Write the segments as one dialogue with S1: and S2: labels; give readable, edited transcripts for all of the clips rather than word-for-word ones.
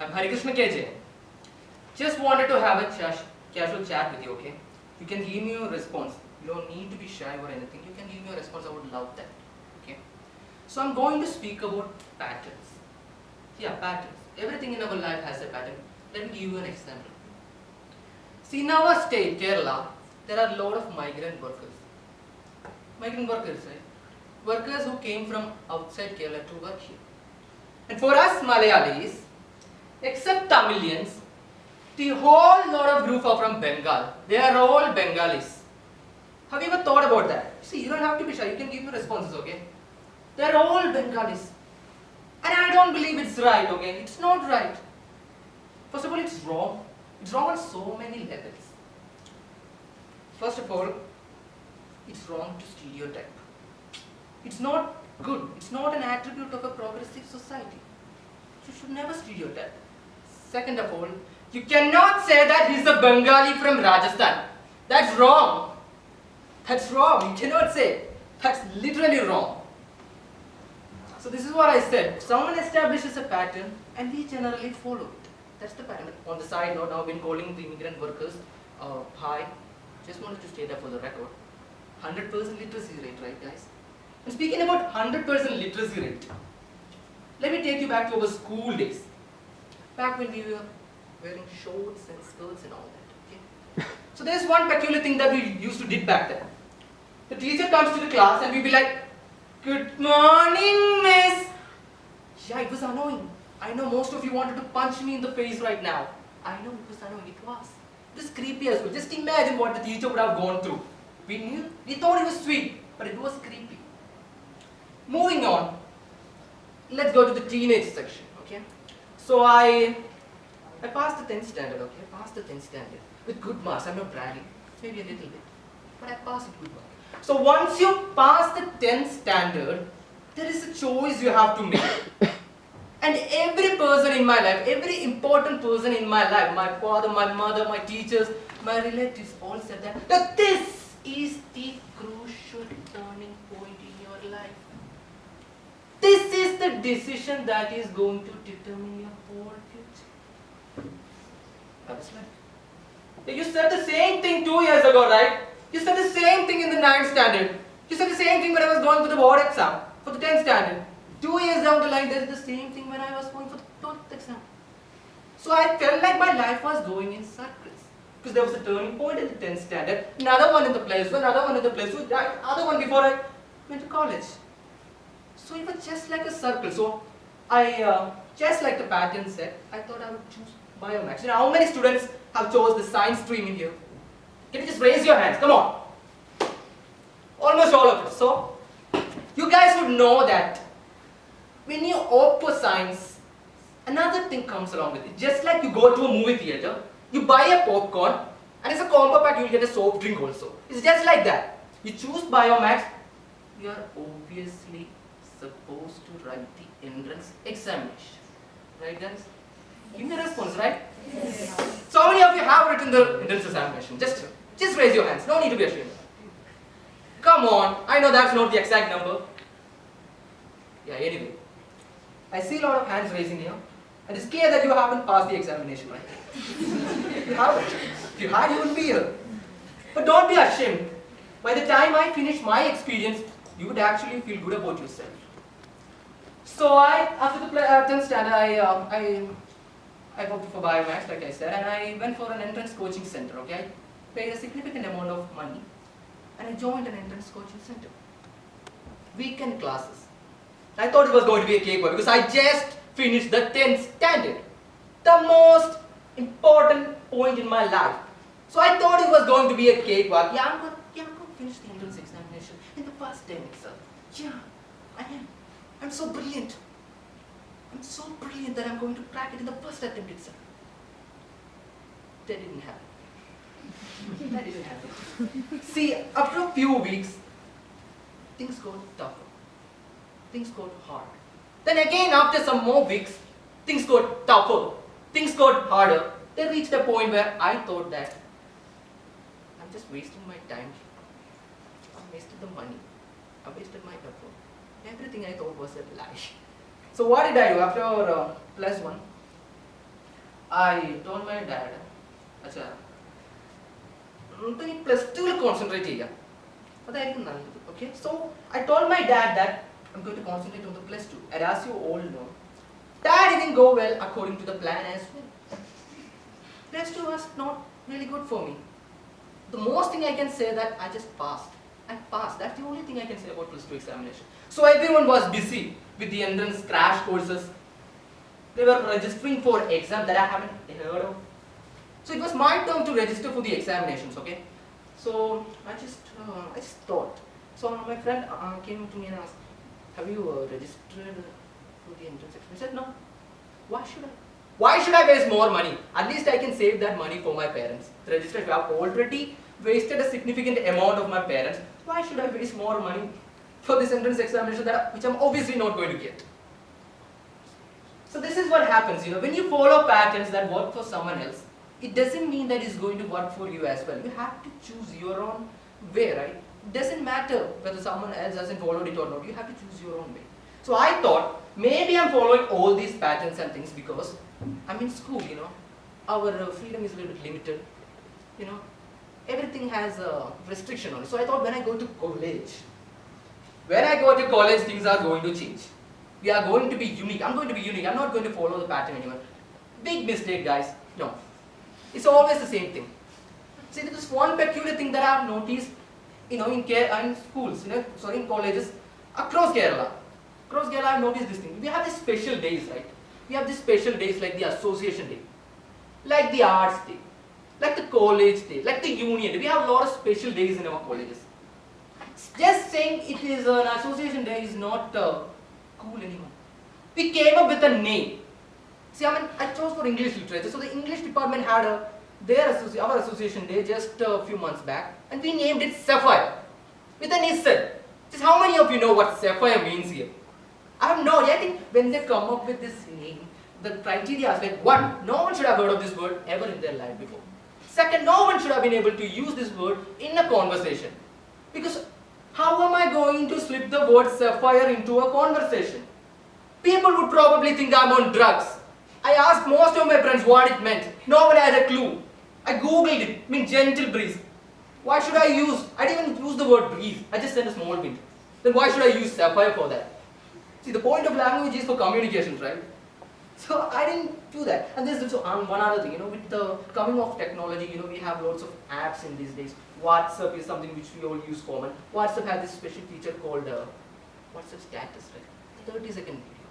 S1: I'm Harikrishna KJ. Just wanted to have a casual chat with you, okay? You can give me your response. You don't need to be shy or anything. You can give me a response. I would love that, okay? So I'm going to speak about patterns. Yeah, patterns. Everything in our life has a pattern. Let me give you an example. See, in our state, Kerala, there are a lot of migrant workers. Migrant workers, right? Workers who came from outside Kerala to work here. And for us Malayalis, except Tamilians, the whole lot of group are from Bengal. They are all Bengalis. Have you ever thought about that? See, you don't have to be shy. You can give me responses, okay? They are all Bengalis. And I don't believe it's right, okay? It's not right. First of all, it's wrong. It's wrong on so many levels. First of all, it's wrong to stereotype. It's not good. It's not an attribute of a progressive society. You should never stereotype. Second of all, you cannot say that he's a Bengali from Rajasthan. That's wrong. That's wrong. You cannot say. That's literally wrong. So this is what I said. Someone establishes a pattern and we generally follow it. That's the pattern. On the side note, I've been calling the immigrant workers high. Just wanted to state that for the record. 100% literacy rate, right guys? And speaking about 100% literacy rate, let me take you back to our school days. Back when we were wearing shorts and skirts and all that. Okay? So there's one peculiar thing that we used to did back then. The teacher comes to the class and we'd be like, "Good morning, miss." Yeah, it was annoying. I know most of you wanted to punch me in the face right now. I know it was annoying. It was. It was creepy as well. Just imagine what the teacher would have gone through. We thought it was sweet, but it was creepy. Moving on, let's go to the teenage section, okay? So I passed the 10th standard, okay? I passed the 10th standard with good marks. I'm not bragging, maybe a little bit, but I passed it with marks. So once you pass the 10th standard, there is a choice you have to make. And every person in my life, every important person in my life, my father, my mother, my teachers, my relatives all said that this is the crucial turning point in your life. This is the decision that is going to determine your whole future. That's right. You said the same thing 2 years ago, right? You said the same thing in the 9th standard. You said the same thing when I was going for the board exam, for the 10th standard. 2 years down the line, there is the same thing when I was going for the 12th exam. So I felt like my life was going in circles. Because there was a turning point in the 10th standard, another one in the place, another one in the place, another one before I went to college. So it was just like a circle. So I, just like the pattern said, I thought I would choose biomaths. You know, how many students have chose the science stream in here? Can you just raise your hands? Come on. Almost all of us. So you guys would know that when you opt for science, another thing comes along with it. Just like you go to a movie theater, you buy a popcorn, and it's a combo pack, you'll get a soft drink also. It's just like that. You choose biomaths, you are obviously supposed to write the entrance examination. Right guys? Give me a response, right? Yes. So how many of you have written the entrance examination? Just raise your hands. No need to be ashamed. Come on. I know that's not the exact number. Yeah, anyway. I see a lot of hands raising here. And it's clear that you haven't passed the examination, right? You haven't. If you had, you wouldn't be here. But don't be ashamed. By the time I finish my experience, you would actually feel good about yourself. So after the 10th standard, I opted for biomaths, like I said, and I went for an entrance coaching center, okay? I paid a significant amount of money, and I joined an entrance coaching center. Weekend classes. I thought it was going to be a cakewalk because I just finished the 10th standard. The most important point in my life. So I thought it was going to be a cakewalk. Yeah, I'm going to finish the entrance examination in the first time itself. Yeah, I am. I'm so brilliant. I'm so brilliant that I'm going to crack it in the first attempt itself. That didn't happen. That didn't happen. See, after a few weeks, things got tougher. Things got hard. Then again, after some more weeks, things got tougher. Things got harder. They reached a point where I thought that I'm just wasting my time. I wasted the money. I wasted my effort. Everything I thought was a lie. So what did I do after +1? I told my dad, Acha, plus 2 will concentrate here. Okay, so I told my dad that I'm going to concentrate on the plus 2. And as you all know, that didn't go well according to the plan as well. Plus 2 was not really good for me. The most thing I can say that I just passed. I passed. That's the only thing I can say about plus 2 examination. So everyone was busy with the entrance crash courses. They were registering for exam that I haven't heard of. So it was my turn to register for the examinations, okay? So I just thought. So my friend came to me and asked, have you registered for the entrance exam? I said, no. Why should I? Why should I waste more money? At least I can save that money for my parents. The register, I have already wasted a significant amount of my parents. Why should I waste more money for this entrance examination which I'm obviously not going to get? So this is what happens, when you follow patterns that work for someone else, it doesn't mean that it's going to work for you as well. You have to choose your own way, right? It doesn't matter whether someone else hasn't followed it or not. You have to choose your own way. So I thought, maybe I'm following all these patterns and things because I'm in school, Our freedom is a little bit limited, Everything has a restriction on it. So I thought when I go to college, things are going to change. We are going to be unique. I'm going to be unique. I'm not going to follow the pattern anymore. Big mistake, guys. No. It's always the same thing. See, there is one peculiar thing that I have noticed, in schools, in colleges across Kerala. Across Kerala, I have noticed this thing. We have these special days, right? We have these special days like the association day, like the arts day, like the college day, like the union day. We have a lot of special days in our colleges. Just saying it is an association day is not cool anymore. We came up with a name. See, I chose for English literature. So the English department had our association day just a few months back, and we named it Sapphire with an Z. Just how many of you know what Sapphire means here? I have no idea. I think when they come up with this name, the criteria is like, one, no one should have heard of this word ever in their life before. Second, no one should have been able to use this word in a conversation. Because how am I going to slip the word sapphire into a conversation? People would probably think I'm on drugs. I asked most of my friends what it meant. No one had a clue. I googled it. I mean, gentle breeze. Why should I didn't even use the word breeze. I just said a small wind. Then why should I use sapphire for that? See, the point of language is for communications, right? So I didn't do that. And there's also one other thing, with the coming of technology, we have lots of apps in these days. WhatsApp is something which we all use common. WhatsApp has this special feature called WhatsApp status, right? 30-second video.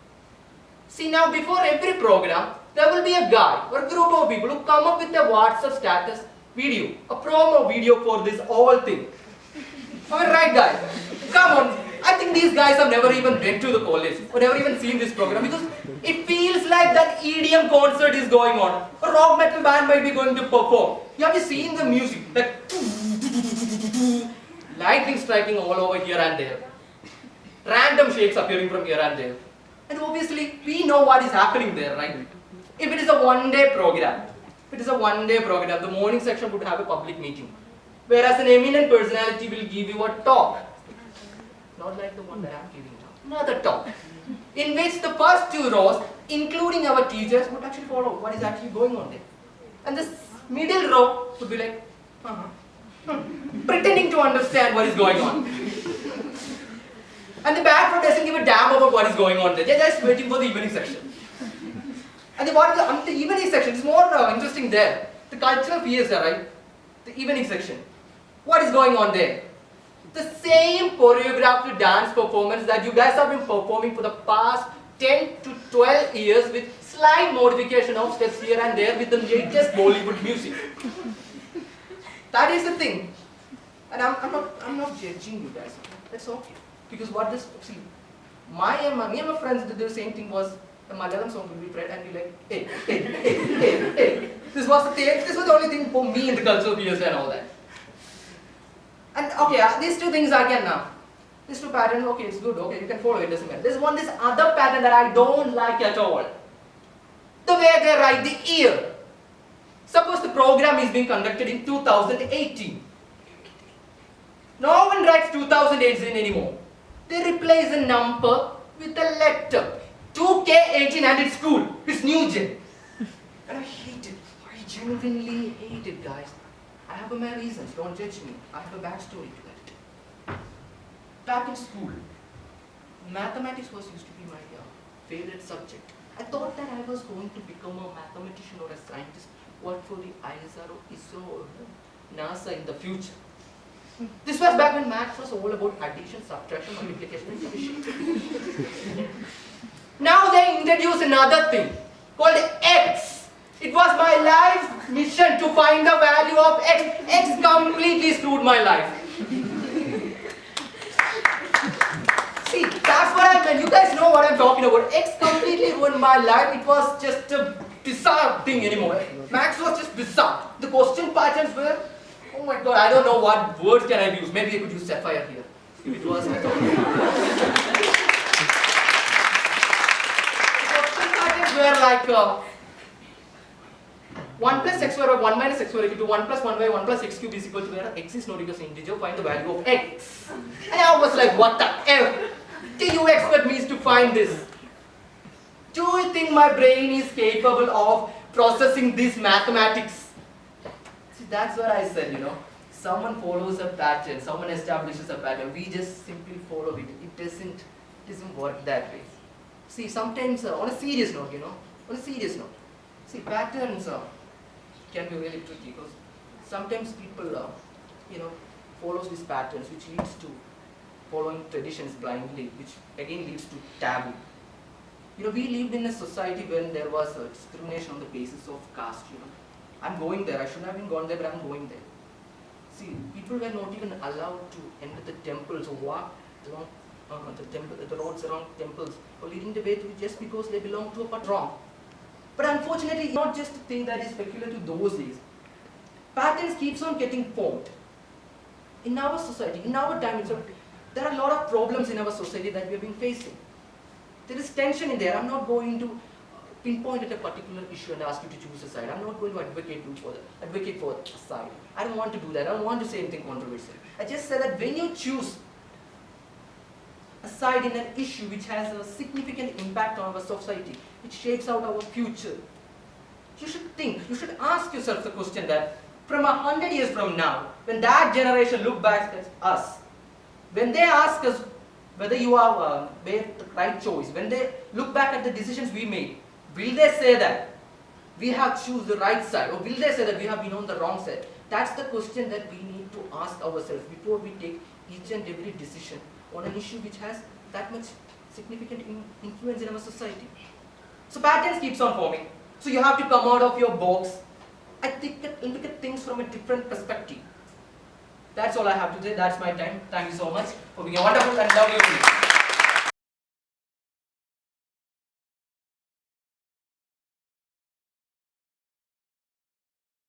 S1: See, now before every program, there will be a guy or a group of people who come up with a WhatsApp status video, a promo video for this whole thing. Am I right, guys? Come on. I think these guys have never even been to the college or never even seen this program because it feels like that EDM concert is going on. A rock metal band might be going to perform. You have seen the music, like lightning striking all over here and there. Random shapes appearing from here and there. And obviously, we know what is happening there, right? If it is a one-day program, the morning section would have a public meeting. Whereas an eminent personality will give you a talk. Not like the one that I'm giving now. Another talk. In which the first 2 rows, including our teachers, would actually follow what is actually going on there. And this middle row would be like, pretending to understand what is going on. And the back row doesn't give a damn about what is going on there. They're just waiting for the evening section. And the evening section is more interesting there. The cultural fears are right. The evening section. What is going on there? The same choreographed dance performance that you guys have been performing for the past 10 to 12 years with slight modification of steps here and there with the latest Bollywood music. That is the thing. And I'm not judging you guys. That's okay. Because me and my friends did the same thing was a Malayalam song will be played and you're like, hey. This was the only thing for me in the cultural fears and all that. And okay, these 2 things again now. These 2 patterns, okay, it's good, okay, you can follow it, doesn't matter. There's this other pattern that I don't like at all. The way they write the year. Suppose the program is being conducted in 2018. No one writes 2018 anymore. They replace a number with a letter. 2K18 and it's cool. It's new gen. And I hate genuinely hate it, guys. I have my reasons, don't judge me. I have a backstory to that. Back in school, mathematics was used to be my favorite subject. I thought that I was going to become a mathematician or a scientist, work for the ISRO, ISRO, or NASA in the future. This was back when maths was all about addition, subtraction, multiplication, and division. Now they introduce another thing called X. It was my life's mission to find the value of X. X completely screwed my life. See, that's what I meant. You guys know what I'm talking about. X completely ruined my life. It was just a bizarre thing anymore. Maths was just bizarre. The question patterns were, oh my god, I don't know what words can I use. Maybe I could use sapphire here. If it was, I thought. The question patterns were like 1 plus x square or 1 minus x square equal to 1 plus 1 by 1 plus x cube is equal to where x is not equal to integer, find the value of x. And I was like, what the F? Do you expect me to find this? Do you think my brain is capable of processing this mathematics? See, that's what I said, Someone follows a pattern, someone establishes a pattern, we just simply follow it. It doesn't work that way. See, sometimes on a serious note, on a serious note, see, patterns can be really tricky because sometimes people, follows these patterns which leads to following traditions blindly, which again leads to taboo. We lived in a society when there was discrimination on the basis of caste, I'm going there, I shouldn't have been gone there, but I'm going there. See, people were not even allowed to enter the temples or walk along the roads around temples or leading the way to just because they belong to a patron. But unfortunately, it's not just a thing that is peculiar to those days. Patterns keeps on getting formed. In our society, in our time, there are a lot of problems in our society that we have been facing. There is tension in there. I'm not going to pinpoint at a particular issue and ask you to choose a side. I'm not going to advocate for a side. I don't want to do that. I don't want to say anything controversial. I just say that when you choose a side in an issue which has a significant impact on our society, it shapes out our future, you should think, you should ask yourself the question that from 100 years from now, when that generation look back at us, when they ask us whether you have made the right choice, when they look back at the decisions we made, will they say that we have choose the right side, or will they say that we have been on the wrong side? That's the question that we need to ask ourselves before we take each and every decision on an issue which has that much significant influence in our society. So patterns keeps on forming. So you have to come out of your box and look at things from a different perspective. That's all I have to say. That's my time. Thank you so much for being a wonderful and lovely.